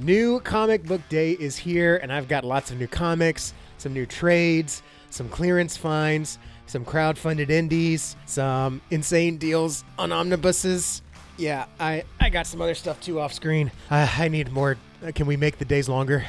New comic book day is here, and I've got lots of new comics, some new trades, some clearance finds, some crowdfunded indies, some insane deals on omnibuses. Yeah, I got some other stuff too off screen. I need more. Can we make the days longer?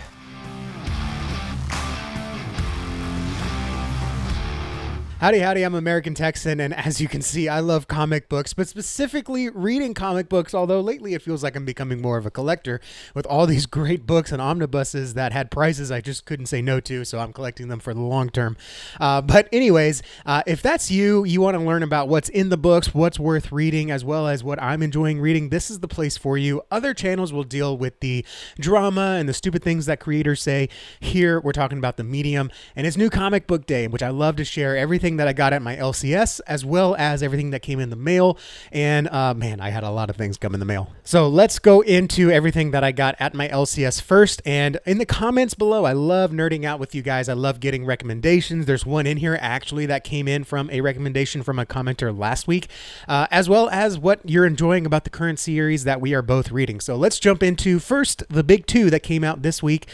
Howdy, howdy, I'm American Texan, and as you can see, I love comic books, but specifically reading comic books, although lately it feels like I'm becoming more of a collector with all these great books and omnibuses that had prices I just couldn't say no to, so I'm collecting them for the long term. But anyways, if that's you want to learn about what's in the books, what's worth reading, as well as what I'm enjoying reading, this is the place for you. Other channels will deal with the drama and the stupid things that creators say. Here, we're talking about the medium, and it's New Comic Book Day, which I love to share everything that I got at my LCS, as well as everything that came in the mail. And man, I had a lot of things come in the mail. So let's go into everything that I got at my LCS first. And in the comments below, I love nerding out with you guys. I love getting recommendations. There's one in here actually that came in from a recommendation from a commenter last week, as well as what you're enjoying about the current series that we are both reading. So let's jump into first the big two that came out this week,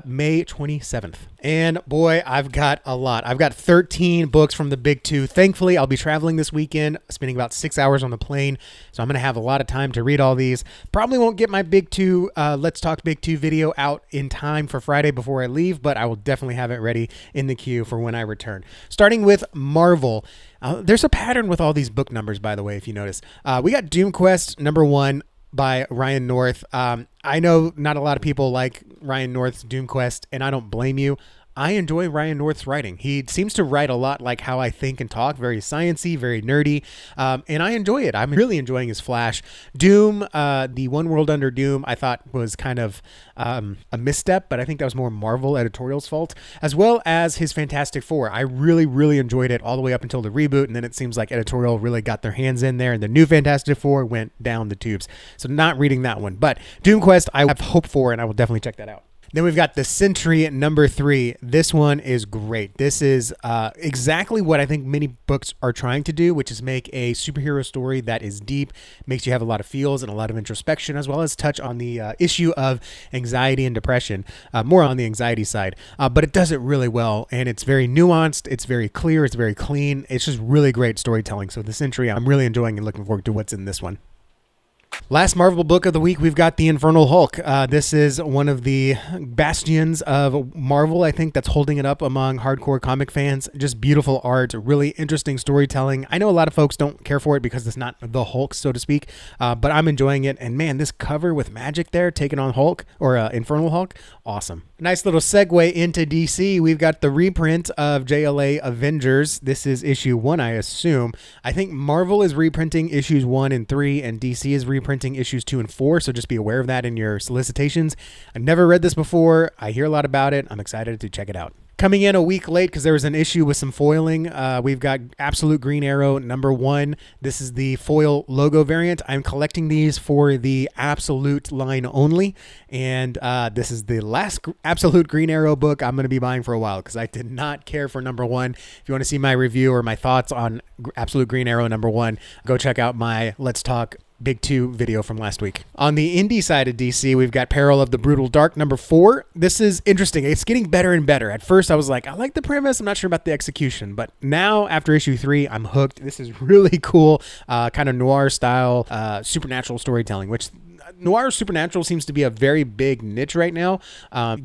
May 27th. And boy, I've got a lot. I've got 13 books from the big two. Thankfully, I'll be traveling this weekend, spending about 6 hours on the plane. So I'm going to have a lot of time to read all these. Probably won't get my big two, Let's Talk Big Two video out in time for Friday before I leave, but I will definitely have it ready in the queue for when I return. Starting with Marvel. There's a pattern with all these book numbers, by the way, if you notice. We got Doom Quest #1 by Ryan North. I know not a lot of people like Ryan North's Doom Quest, and I don't blame you. I enjoy Ryan North's writing. He seems to write a lot like how I think and talk, very sciencey, very nerdy, and I enjoy it. I'm really enjoying his Flash. Doom, the One World Under Doom, I thought was kind of a misstep, but I think that was more Marvel editorial's fault, as well as his Fantastic Four. I really, really enjoyed it all the way up until the reboot, and then it seems like editorial really got their hands in there, and the new Fantastic Four went down the tubes. So not reading that one, but Doom Quest I have hope for, and I will definitely check that out. Then we've got The Sentry #3. This one is great. This is exactly what I think many books are trying to do, which is make a superhero story that is deep, makes you have a lot of feels and a lot of introspection, as well as touch on the issue of anxiety and depression, more on the anxiety side. But it does it really well, and it's very nuanced, it's very clear, it's very clean. It's just really great storytelling. So The Sentry, I'm really enjoying and looking forward to what's in this one. Last Marvel book of the week, we've got The Infernal Hulk. This is one of the bastions of Marvel, I think, that's holding it up among hardcore comic fans. Just beautiful art, really interesting storytelling. I know a lot of folks don't care for it because it's not the Hulk, so to speak, but I'm enjoying it. And man, this cover with magic there, taking on Hulk, or Infernal Hulk, awesome. Nice little segue into DC. We've got the reprint of JLA Avengers. This is issue 1, I assume. I think Marvel is reprinting issues 1 and 3, and DC is reprinting issues 2 and 4, so just be aware of that in your solicitations. I've never read this before. I hear a lot about it. I'm excited to check it out. Coming in a week late because there was an issue with some foiling. We've got Absolute Green Arrow #1. This is the foil logo variant. I'm collecting these for the Absolute line only. And this is the last Absolute Green Arrow book I'm going to be buying for a while because I did not care for #1. If you want to see my review or my thoughts on Absolute Green Arrow #1, go check out my Let's Talk Big Two video from last week. On the indie side of DC, we've got Peril of the Brutal Dark #4. This is interesting. It's getting better and better. At first, I was like, I like the premise. I'm not sure about the execution. But now, after issue 3, I'm hooked. This is really cool, kind of noir style, supernatural storytelling, which noir supernatural seems to be a very big niche right now.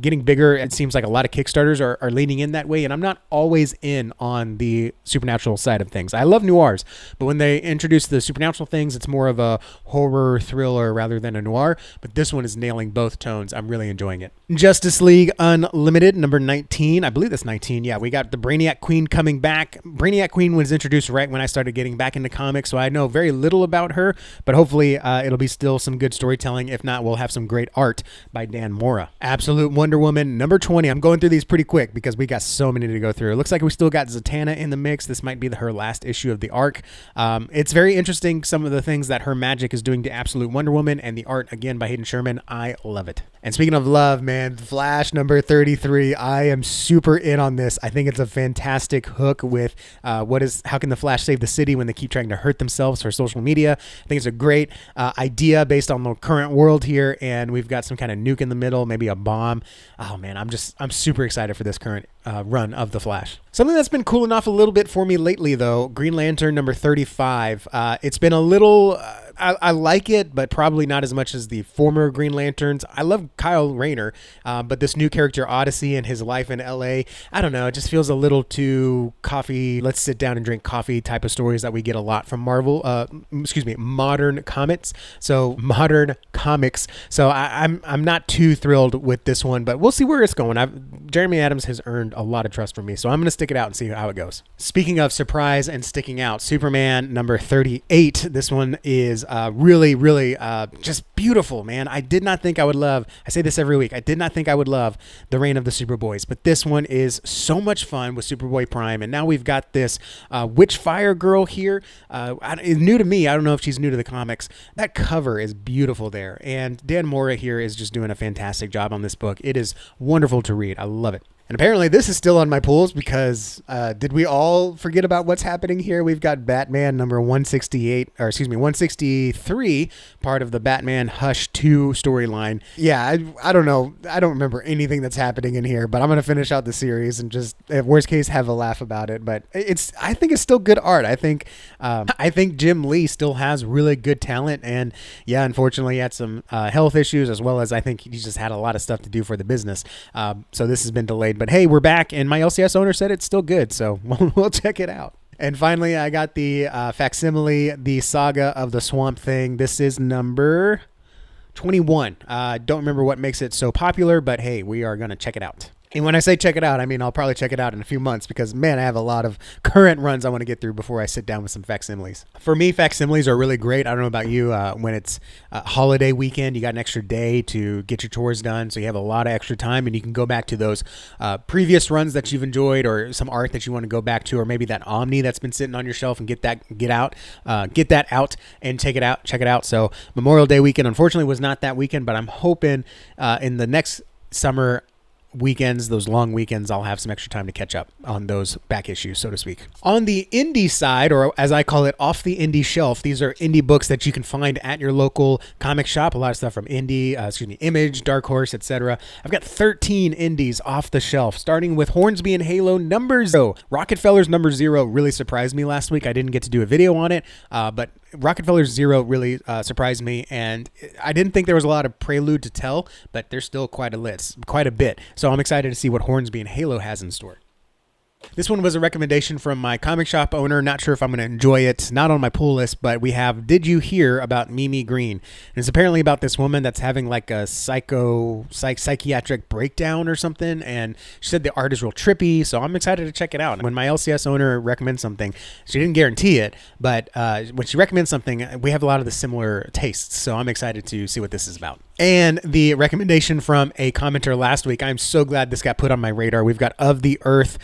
Getting bigger, it seems like a lot of Kickstarters are leaning in that way, and I'm not always in on the supernatural side of things. I love noirs, but when they introduce the supernatural things, it's more of a horror thriller rather than a noir, but this one is nailing both tones. I'm really enjoying it. Justice League Unlimited #19. I believe that's 19. Yeah, we got the Brainiac Queen coming back. Brainiac Queen was introduced right when I started getting back into comics, so I know very little about her, but hopefully it'll be still some good storytelling. If not, we'll have some great art by Dan Mora. Absolute Wonder Woman #20. I'm going through these pretty quick because we got so many to go through. It looks like we still got Zatanna in the mix. This might be her last issue of the arc. It's very interesting, some of the things that her magic is doing to Absolute Wonder Woman, and the art, again, by Hayden Sherman. I love it. And speaking of love, man, Flash number 33, I am super in on this. I think it's a fantastic hook with how can the Flash save the city when they keep trying to hurt themselves for social media. I think it's a great idea based on the current world here, and we've got some kind of nuke in the middle, maybe a bomb. Oh man, I'm super excited for this current run of the Flash. Something that's been cooling off a little bit for me lately, though, Green Lantern number 35. It's been a little... I like it, but probably not as much as the former Green Lanterns. I love Kyle Rayner, but this new character, Odyssey, and his life in LA, I don't know, it just feels a little too coffee, let's sit down and drink coffee type of stories that we get a lot from modern comics. So modern comics. So I'm not too thrilled with this one, but we'll see where it's going. Jeremy Adams has earned a lot of trust from me, so I'm going to stick it out and see how it goes. Speaking of surprise and sticking out, Superman number 38. This one is really just beautiful, man. I did not think I would love, I say this every week, I did not think I would love The Reign of the Superboys, but this one is so much fun with Superboy Prime, and now we've got this Witchfire girl here. It's new to me. I don't know if she's new to the comics. That cover is beautiful there, and Dan Mora here is just doing a fantastic job on this book. It is wonderful to read. I love it. And apparently this is still on my pools because did we all forget about what's happening here? We've got Batman number 163, part of the Batman Hush 2 storyline. Yeah, I don't know. I don't remember anything that's happening in here, but I'm going to finish out the series and just, at worst case, have a laugh about it. But I think it's still good art. I think Jim Lee still has really good talent. And yeah, unfortunately, he had some health issues, as well as I think he just had a lot of stuff to do for the business. So this has been delayed. But hey, we're back, and my LCS owner said it's still good, so we'll check it out. And finally, I got the facsimile, the Saga of the Swamp Thing. This is number 21. Don't remember what makes it so popular, but hey, we are going to check it out. And when I say check it out, I mean I'll probably check it out in a few months because, man, I have a lot of current runs I want to get through before I sit down with some facsimiles. For me, facsimiles are really great. I don't know about you. When it's a holiday weekend, you got an extra day to get your chores done, so you have a lot of extra time, and you can go back to those previous runs that you've enjoyed, or some art that you want to go back to, or maybe that Omni that's been sitting on your shelf, and get that out and check it out. So Memorial Day weekend, unfortunately, was not that weekend, but I'm hoping in the next summer weekends, those long weekends, I'll have some extra time to catch up on those back issues, so to speak. On the indie side, or as I call it, off the indie shelf, these are indie books that you can find at your local comic shop. A lot of stuff from Image, Dark Horse, etc. I've got 13 indies off the shelf, starting with Hornsby and Halo number 0. Rockefellers number 0 really surprised me last week. I didn't get to do a video on it, but Rockefellers 0 really surprised me, and I didn't think there was a lot of prelude to tell, but there's still quite a bit. So I'm excited to see what Hornsby and Halo has in store. This one was a recommendation from my comic shop owner. Not sure if I'm going to enjoy it. Not on my pull list, but we have Did You Hear About Mimi Green? And it's apparently about this woman that's having like a psychiatric breakdown or something. And she said the art is real trippy, so I'm excited to check it out. When my LCS owner recommends something, she didn't guarantee it, but when she recommends something, we have a lot of the similar tastes. So I'm excited to see what this is about. And the recommendation from a commenter last week, I'm so glad this got put on my radar. We've got Of the Earth,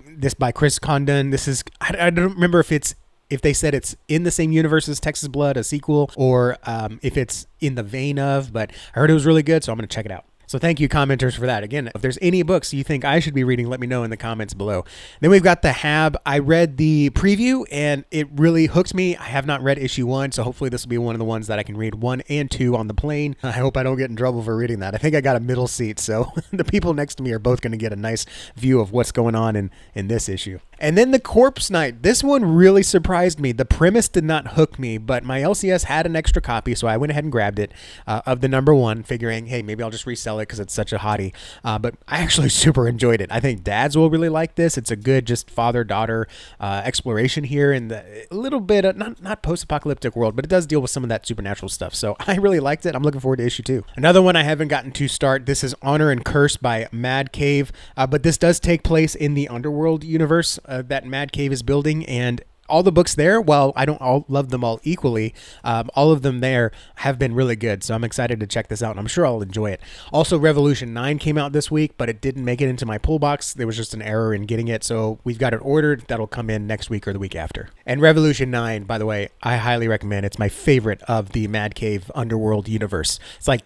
this by Chris Condon. This is, I don't remember if they said it's in the same universe as Texas Blood, a sequel, or if it's in the vein of, but I heard it was really good, so I'm going to check it out. So thank you, commenters, for that. Again, if there's any books you think I should be reading, let me know in the comments below. Then we've got The Hab. I read the preview, and it really hooked me. I have not read issue 1, so hopefully this will be one of the ones that I can read 1 and 2 on the plane. I hope I don't get in trouble for reading that. I think I got a middle seat, so the people next to me are both going to get a nice view of what's going on in this issue. And then The Corpse Knight. This one really surprised me. The premise did not hook me, but my LCS had an extra copy, so I went ahead and grabbed it of the number 1, figuring, hey, maybe I'll just resell it because it's such a hottie. But I actually super enjoyed it. I think dads will really like this. It's a good just father-daughter exploration here in a little bit of, not post-apocalyptic world, but it does deal with some of that supernatural stuff. So I really liked it. I'm looking forward to issue 2. Another one I haven't gotten to start. This is Honor and Curse by Mad Cave, but this does take place in the Underworld universe that Mad Cave is building, and all the books there, while I don't love them all equally, all of them there have been really good, so I'm excited to check this out, and I'm sure I'll enjoy it. Also, Revolution 9 came out this week, but it didn't make it into my pull box. There was just an error in getting it, so we've got it ordered. That'll come in next week or the week after. And Revolution 9, by the way, I highly recommend. It's my favorite of the Mad Cave Underworld universe. It's like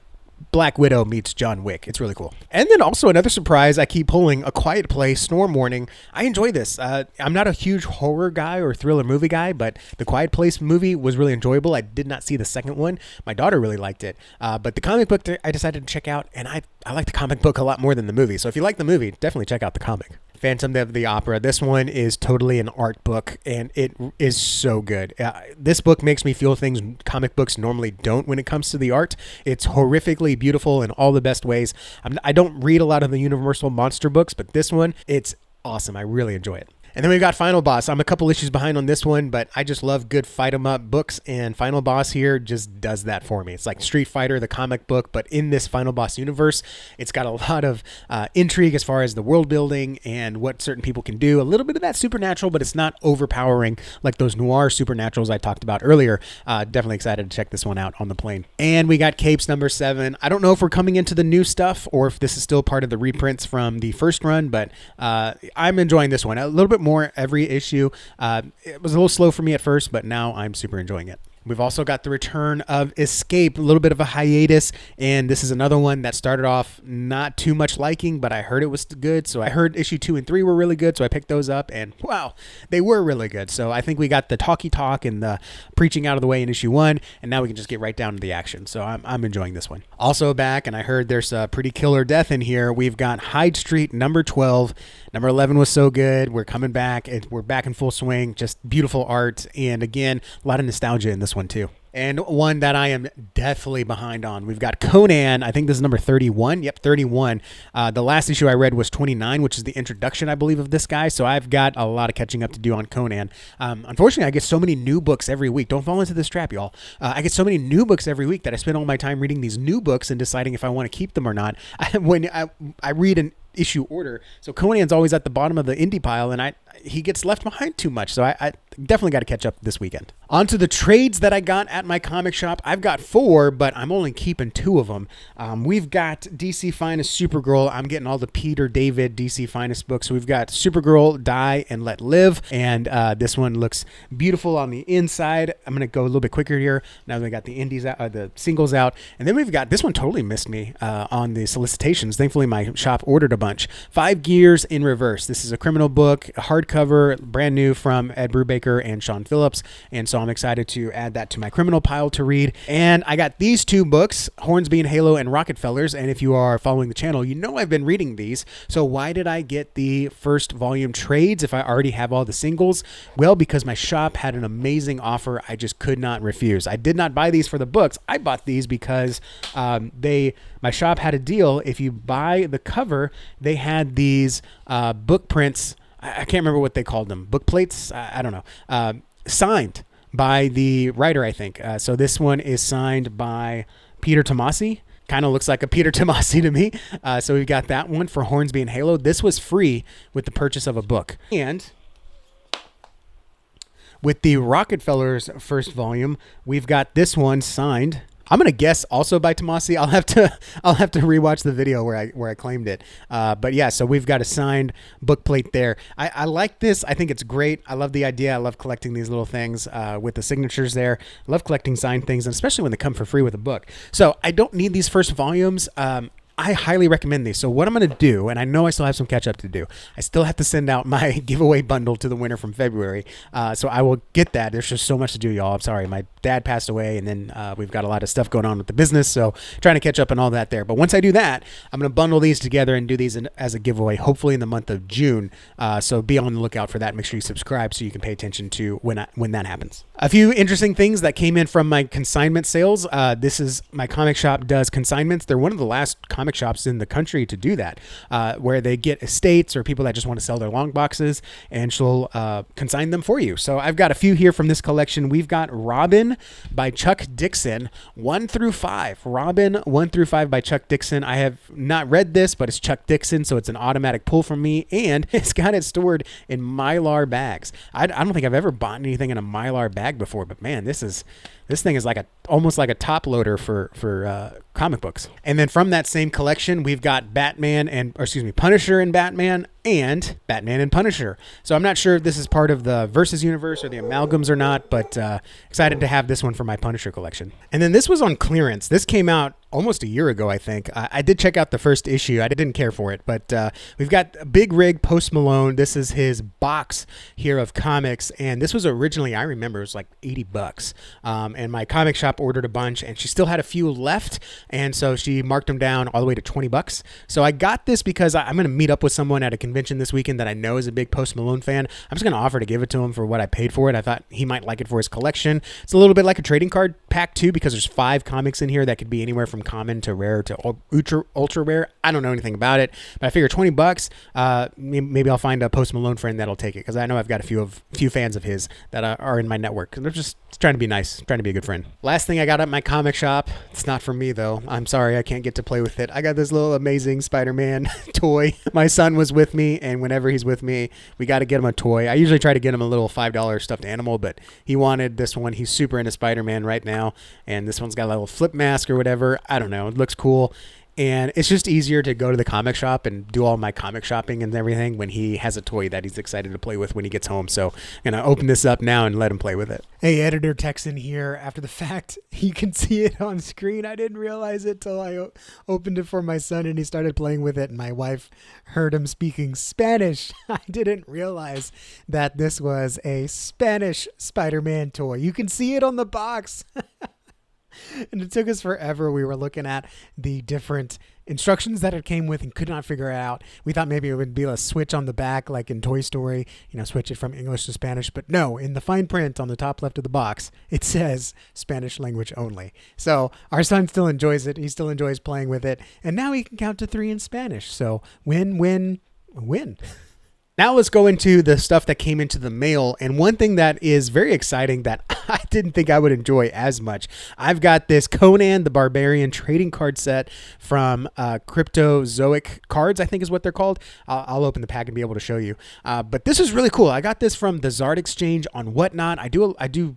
Black Widow meets John Wick. It's really cool. And then also another surprise, I keep pulling A Quiet Place, Storm Warning. I enjoy this. I'm not a huge horror guy or thriller movie guy, but the Quiet Place movie was really enjoyable. I did not see the second one. My daughter really liked it. But the comic book I decided to check out, and I like the comic book a lot more than the movie. So if you like the movie, definitely check out the comic. Phantom of the Opera. This one is totally an art book, and it is so good. This book makes me feel things comic books normally don't when it comes to the art. It's horrifically beautiful in all the best ways. I don't read a lot of the Universal Monster books, but this one, it's awesome. I really enjoy it. And then we've got Final Boss. I'm a couple issues behind on this one, but I just love good fight 'em up books, and Final Boss here just does that for me. It's like Street Fighter, the comic book, but in this Final Boss universe, it's got a lot of intrigue as far as the world building and what certain people can do. A little bit of that supernatural, but it's not overpowering like those noir supernaturals I talked about earlier. Definitely excited to check this one out on the plane. And we got Capes number 7. I don't know if we're coming into the new stuff or if this is still part of the reprints from the first run, but I'm enjoying this one. A little bit more every issue. It was a little slow for me at first, but now I'm super enjoying it. We've also got the return of Escape, a little bit of a hiatus, and this is another one that started off not too much liking, but I heard it was good, so I heard issue 2 and 3 were really good, so I picked those up, and wow, they were really good. So I think we got the talky talk and the preaching out of the way in issue 1, and now we can just get right down to the action, so I'm enjoying this one. Also back, and I heard there's a pretty killer death in here, we've got Hyde Street number 12. Number 11 was so good. We're coming back. We're back in full swing. Just beautiful art. And again, a lot of nostalgia in this one too. And one that I am definitely behind on. We've got Conan. I think this is number 31. Yep, 31. The last issue I read was 29, which is the introduction, I believe, of this guy. So I've got a lot of catching up to do on Conan. Unfortunately, I get so many new books every week. Don't fall into this trap, y'all. I get so many new books every week that I spend all my time reading these new books and deciding if I want to keep them or not. When I read an issue order, so Conan's always at the bottom of the indie pile, and he gets left behind too much. So I definitely got to catch up this weekend. On to the trades that I got at my comic shop. I've got 4, but I'm only keeping 2 of them. We've got DC Finest Supergirl. I'm getting all the Peter David DC Finest books. So we've got Supergirl, Die and Let Live. And this one looks beautiful on the inside. I'm going to go a little bit quicker here. Now that we got the indies out, the singles out. And then we've got, this one totally missed me on the solicitations. Thankfully, my shop ordered a bunch. 5 Gears in Reverse. This is a criminal book, a hardcover, brand new from Ed Brubaker and Sean Phillips, and so I'm excited to add that to my criminal pile to read. And I got these 2 books, Hornsby and Halo and Rockefellers, and if you are following the channel, you know I've been reading these. So why did I get the first volume trades if I already have all the singles? Well, because my shop had an amazing offer I just could not refuse. I did not buy these for the books. I bought these because my shop had a deal. If you buy the cover, they had these book prints. I can't remember what they called them. Book plates? I don't know. Signed by the writer, I think. So this one is signed by Peter Tomasi. Kind of looks like a Peter Tomasi to me. So we've got that one for Hornsby and Halo. This was free with the purchase of a book. And with the Rockefellers first volume, we've got this one signed. I'm gonna guess also by Tomasi. I'll have to rewatch the video where I claimed it. But yeah, so we've got a signed book plate there. I like this. I think it's great. I love the idea. I love collecting these little things with the signatures there. I love collecting signed things, and especially when they come for free with a book. So I don't need these first volumes. I highly recommend these. So what I'm going to do, and I know I still have some catch up to do, I still have to send out my giveaway bundle to the winner from February. So I will get that. There's just so much to do, y'all. I'm sorry. My dad passed away, and then we've got a lot of stuff going on with the business. So trying to catch up and all that there. But once I do that, I'm going to bundle these together and do these as a giveaway, hopefully in the month of June. So be on the lookout for that. Make sure you subscribe so you can pay attention to when that happens. A few interesting things that came in from my consignment sales. This is my comic shop does consignments. They're one of the last comic shops in the country to do that, where they get estates or people that just want to sell their long boxes, and she'll consign them for you. So I've got a few here from this collection. We've got Robin by Chuck Dixon, 1 through 5. Robin 1 through 5 by Chuck Dixon. I have not read this, but it's Chuck Dixon, so it's an automatic pull from me, and it's got it stored in Mylar bags. I don't think I've ever bought anything in a Mylar bag before, but man, this thing is like almost like a top loader for comic books. And then from that same collection, we've got Punisher and Batman. and Batman and Punisher. So I'm not sure if this is part of the Versus universe or the amalgams or not, but excited to have this one for my Punisher collection. And then this was on clearance. This came out almost a year ago, I think. I did check out the first issue. I didn't care for it, but we've got a Big Rig Post Malone. This is his box here of comics, and this was originally, I remember, it was like $80. And my comic shop ordered a bunch, and she still had a few left, and so she marked them down all the way to $20. So I got this because I'm going to meet up with someone at a convention this weekend that I know is a big Post Malone fan. I'm just going to offer to give it to him for what I paid for it. I thought he might like it for his collection. It's a little bit like a trading card pack too, because there's 5 comics in here that could be anywhere from common to rare to ultra rare. I don't know anything about it, but I figure $20. Maybe I'll find a Post Malone friend that'll take it, because I know I've got a few fans of his that are in my network. They're just trying to be nice, trying to be a good friend. Last thing I got at my comic shop. It's not for me though. I'm sorry, I can't get to play with it. I got this little amazing Spider-Man toy. My son was with me, and whenever he's with me, we got to get him a toy. I usually try to get him a little $5 stuffed animal, but he wanted this one. He's super into Spider-Man right now, and this one's got a little flip mask or whatever. I don't know. It looks cool. And it's just easier to go to the comic shop and do all my comic shopping and everything when he has a toy that he's excited to play with when he gets home. So I'm going to open this up now and let him play with it. Hey, Editor Texan here. After the fact, you can see it on screen. I didn't realize it till I opened it for my son and he started playing with it. And my wife heard him speaking Spanish. I didn't realize that this was a Spanish Spider-Man toy. You can see it on the box. And it took us forever. We were looking at the different instructions that it came with and could not figure it out. We thought maybe it would be a switch on the back like in Toy Story, switch it from English to Spanish. But no, in the fine print on the top left of the box, it says Spanish language only. So our son still enjoys it. He still enjoys playing with it. And now he can count to 3 in Spanish. So win, win, win. Now let's go into the stuff that came into the mail. And one thing that is very exciting that I didn't think I would enjoy as much. I've got this Conan the Barbarian trading card set from Cryptozoic Cards, I think is what they're called. I'll open the pack and be able to show you. But this is really cool. I got this from the Zard Exchange on Whatnot. I do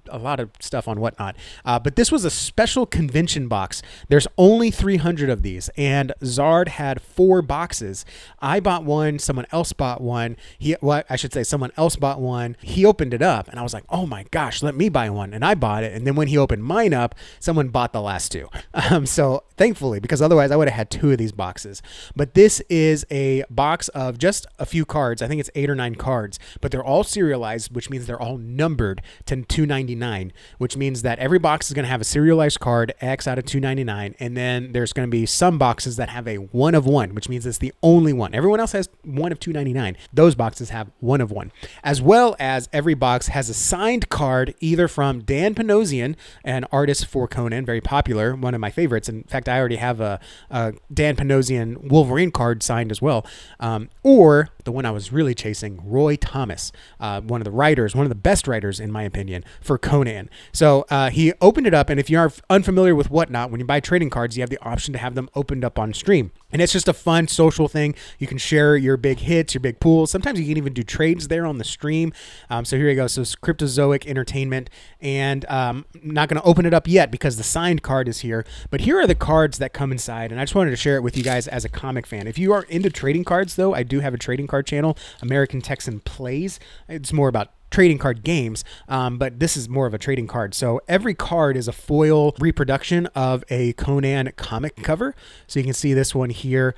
a lot of stuff on Whatnot. But this was a special convention box. There's only 300 of these. And Zard had 4 boxes. I bought one. Someone else bought one. Someone else bought one. He opened it up and I was like, oh my gosh, let me buy one. And I bought it. And then when he opened mine up, someone bought the last 2. So thankfully, because otherwise I would have had 2 of these boxes. But this is a box of just a few cards. I think it's 8 or 9 cards, but they're all serialized, which means they're all numbered to $2.99, which means that every box is going to have a serialized card, X out of $2.99. And then there's going to be some boxes that have a 1 of 1, which means it's the only one. Everyone else has 1 of $2.99. Those boxes have 1 of 1, as well as every box has a signed card either from Dan Panosian, an artist for Conan, very popular, one of my favorites. In fact, I already have a Dan Panosian Wolverine card signed as well, or the one I was really chasing, Roy Thomas, one of the best writers in my opinion for Conan. So he opened it up, and if you are unfamiliar with Whatnot, when you buy trading cards, you have the option to have them opened up on stream. And it's just a fun social thing. You can share your big hits, your big pools. Sometimes you can even do trades there on the stream. So here you go. So it's Cryptozoic Entertainment. And I'm not going to open it up yet because the signed card is here. But here are the cards that come inside. And I just wanted to share it with you guys as a comic fan. If you are into trading cards, though, I do have a trading card channel, American Texan Plays. It's more about trading card games, but this is more of a trading card. So every card is a foil reproduction of a Conan comic cover. So you can see this one here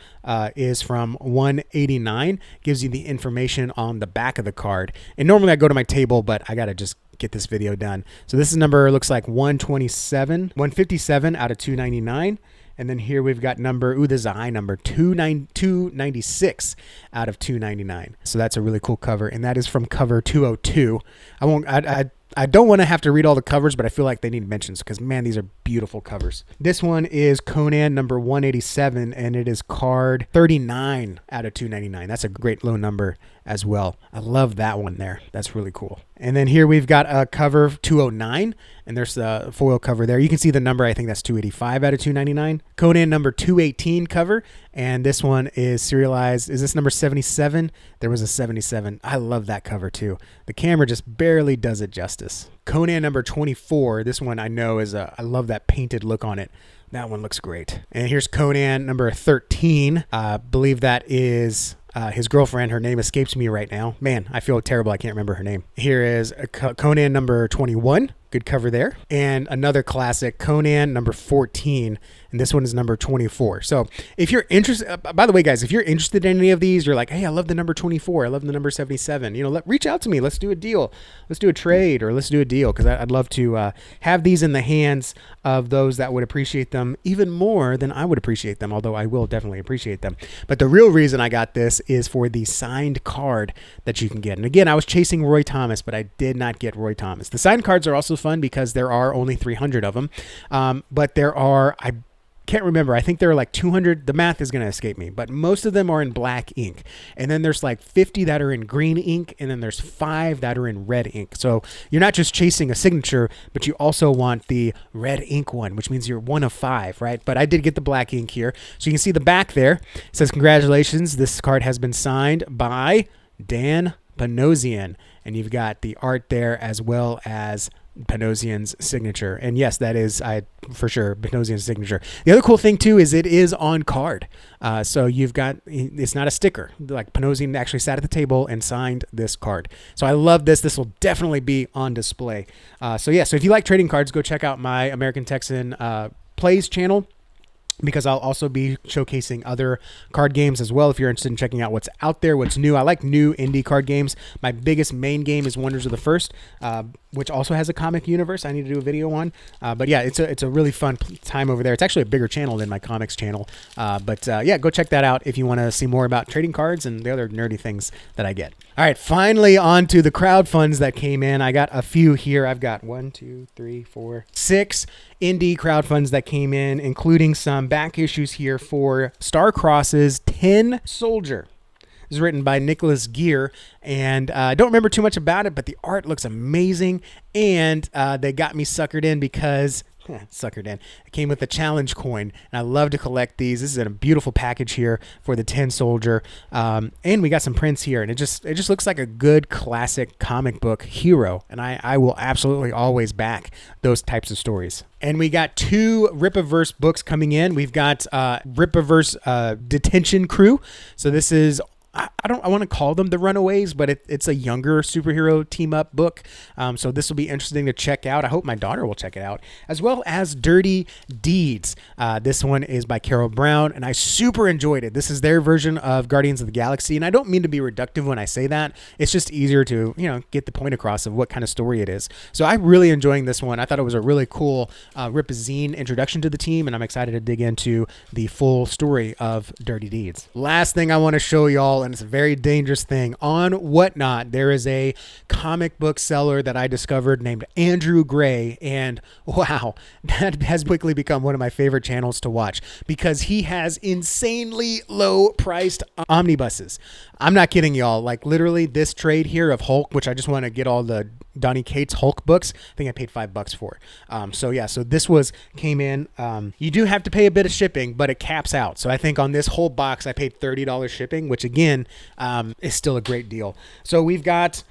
is from 189, gives you the information on the back of the card. And normally I go to my table, but I got to just get this video done. So this is looks like 157 out of 299. And then here we've got this is a high number, 296 out of 299. So that's a really cool cover. And that is from cover 202. I don't want to have to read all the covers, but I feel like they need mentions because, man, these are beautiful covers. This one is Conan number 187, and it is card 39 out of 299. That's a great low number as well. I love that one there. That's really cool. And then here we've got a cover 209, and there's the foil cover there. You can see the number. I think that's 285 out of 299. Conan number 218 cover, and this one is serialized. Is this number 77? There was a 77. I love that cover too. The camera just barely does it justice. Conan number 24. This one I know is I love that painted look on it. That one looks great. And here's Conan number 13. I believe that is his girlfriend. Her name escapes me right now. Man, I feel terrible. I can't remember her name. Here is Conan number 21. Good cover there. And another classic, Conan number 14. And this one is number 24. So if you're interested, by the way, guys, if you're interested in any of these, you're like, hey, I love the number 24. I love the number 77. Reach out to me. Let's do a deal. Let's do a trade, or let's do a deal. Because I'd love to have these in the hands of those that would appreciate them even more than I would appreciate them. Although I will definitely appreciate them. But the real reason I got this is for the signed card that you can get. And again, I was chasing Roy Thomas, but I did not get Roy Thomas. The signed cards are also fun because there are only 300 of them. But there are, I can't remember. I think there are like 200. The math is going to escape me, but most of them are in black ink. And then there's like 50 that are in green ink. And then there's 5 that are in red ink. So you're not just chasing a signature, but you also want the red ink one, which means you're 1 of 5, right? But I did get the black ink here. So you can see the back there. It says, congratulations. This card has been signed by Dan Panosian. And you've got the art there as well as Panosian's signature. And yes, that is for sure Panosian's signature. The other cool thing too is it is on card. So it's not a sticker. Like Panosian actually sat at the table and signed this card. So I love this. This will definitely be on display. So if you like trading cards, go check out my American Texan Plays channel, because I'll also be showcasing other card games as well if you're interested in checking out what's out there, what's new. I like new indie card games. My biggest main game is Wonders of the First, which also has a comic universe I need to do a video on. But yeah, it's a really fun time over there. It's actually a bigger channel than my comics channel. But go check that out if you want to see more about trading cards and the other nerdy things that I get. All right, finally on to the crowd funds that came in. I got a few here. I've got 6 indie crowd funds that came in, including some back issues here for Star Cross's Tin Soldier. This is written by Nicholas Gear, and I don't remember too much about it, but the art looks amazing, and they got me suckered in because... It came with a challenge coin, and I love to collect these. This is in a beautiful package here for the Tin Soldier, and we got some prints here, and it just looks like a good classic comic book hero, and I will absolutely always back those types of stories. And we got 2 Ripaverse books coming in. We've got Ripaverse Detention Crew. So this is, I want to call them the Runaways, but it's a younger superhero team up book. So this will be interesting to check out. I hope my daughter will check it out, as well as Dirty Deeds. This one is by Carol Brown, and I super enjoyed it. This is their version of Guardians of the Galaxy, and I don't mean to be reductive when I say that. It's just easier to get the point across of what kind of story it is. So I'm really enjoying this one. I thought it was a really cool Ripazine introduction to the team, and I'm excited to dig into the full story of Dirty Deeds. Last thing I want to show y'all, and it's a very dangerous thing. On Whatnot, there is a comic book seller that I discovered named Andrew Gray, and wow, that has quickly become one of my favorite channels to watch because he has insanely low priced omnibuses. I'm not kidding y'all. Like literally this trade here of Hulk, which I just want to get all the Donny Cates Hulk books. I think I paid $5 for. So this came in. You do have to pay a bit of shipping, but it caps out. So I think on this whole box, I paid $30 shipping, which again is still a great deal. So we've got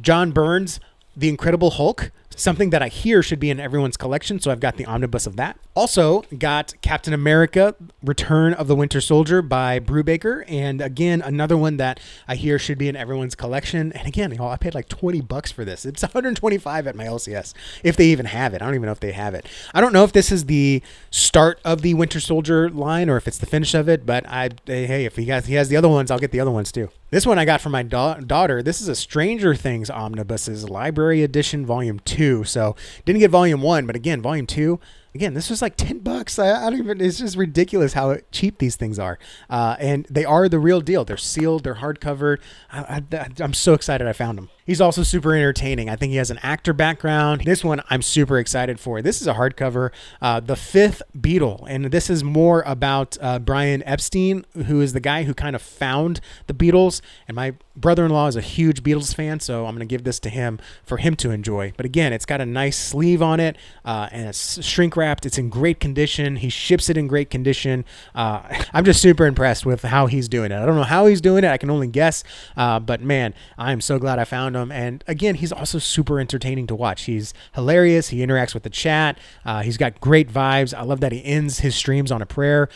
John Byrne's The Incredible Hulk, something that I hear should be in everyone's collection. So I've got the omnibus of that. Also got Captain America, Return of the Winter Soldier by Brubaker. And again, another one that I hear should be in everyone's collection. And again, I paid like $20 for this. It's $125 at my LCS, if they even have it. I don't even know if they have it. I don't know if this is the start of the Winter Soldier line or if it's the finish of it, but hey, if he has the other ones, I'll get the other ones too. This one I got from my daughter. This is a Stranger Things Omnibuses Library Edition Volume 2. So didn't get Volume 1, but again, Volume 2. Again, this was like $10. I don't even, it's just ridiculous how cheap these things are. And they are the real deal. They're sealed, they're hardcover. I'm so excited I found them. He's also super entertaining. I think he has an actor background. This one I'm super excited for. This is a hardcover, The Fifth Beatle. And this is more about Brian Epstein, who is the guy who kind of found the Beatles. And my brother-in-law is a huge Beatles fan, so I'm going to give this to him for him to enjoy. But again, it's got a nice sleeve on it, and it's shrink wrap wrapped. It's in great condition. He ships it in great condition. I'm just super impressed with how he's doing it. I don't know how he's doing it. I can only guess. But man, I'm so glad I found him. And again, he's also super entertaining to watch. He's hilarious. He interacts with the chat. He's got great vibes. I love that he ends his streams on a prayer.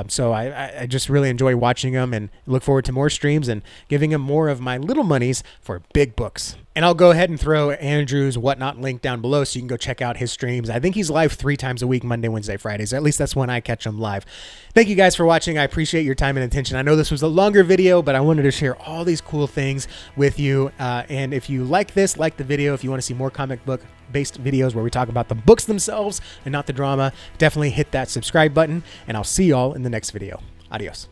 So I just really enjoy watching him and look forward to more streams and giving him more of my little monies for big books. And I'll go ahead and throw Andrew's Whatnot link down below so you can go check out his streams. I think he's live 3 times a week, Monday, Wednesday, Fridays. At least that's when I catch him live. Thank you guys for watching. I appreciate your time and attention. I know this was a longer video, but I wanted to share all these cool things with you. And if you like this, like the video, if you want to see more comic book based videos where we talk about the books themselves and not the drama, definitely hit that subscribe button, and I'll see y'all in the next video. Adios.